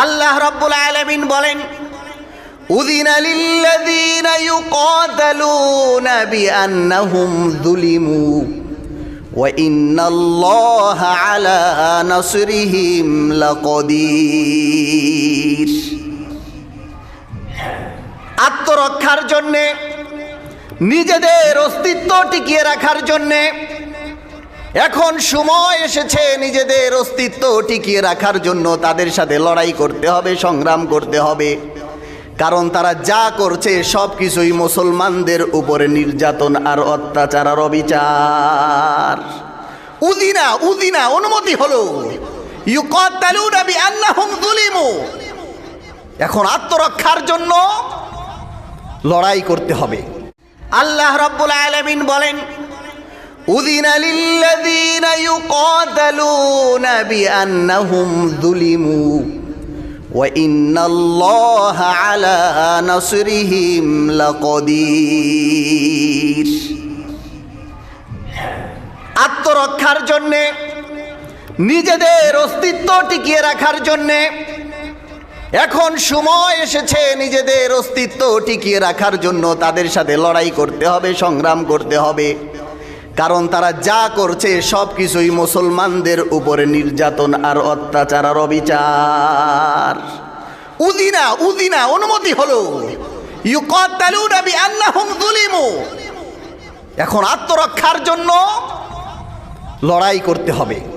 আল্লাহ রাব্বুল আলামিন বলেন, উযিনা লিল্লাযীনা ইউকাতালুনা বিআন্নাহুম যুলিমু ওয়া ইন্নাল্লাহা আলা নাসরিহিম লাকাদির। আত্মরক্ষার জন্যে, নিজেদের অস্তিত্ব টিকিয়ে রাখার জন্যে এখন সময় এসেছে। নিজেদের অস্তিত্ব টিকিয়ে রাখার জন্য তাদের সাথে লড়াই করতে হবে, সংগ্রাম করতে হবে। কারণ তারা যা করছে সব কিছুই মুসলমানদের উপরে নির্যাতন আর অত্যাচার আর অবিচার। উযিনা অনুমতি হলো, ইউকাতালুনা বিআন্নাহুম যুলিমু। এখন আত্মরক্ষার জন্য লড়াই করতে হবে। আল্লাহ রাব্বুল আলামিন বলেন, উযিনা লিল্লাযীনা ইউকাতালুনা বিআন্নাহুম যুলিমু ওয়া ইন্নাল্লাহা আলা নাসরিহিম লাকাদির। আত্মরক্ষার জন্যে, নিজেদের অস্তিত্ব টিকিয়ে রাখার জন্যে এখন সময় এসেছে। নিজেদের অস্তিত্ব টিকিয়ে রাখার জন্য তাদের সাথে লড়াই করতে হবে, সংগ্রাম করতে হবে। কারণ তারা যা করছে সব কিছুই মুসলমানদের উপরে নির্যাতন আর অত্যাচার আর অবিচার। উযিনা অনুমতি হলো, ইউকাতালুনা বিআন্নাহুম যুলিমু। এখন আত্মরক্ষার জন্য লড়াই করতে হবে।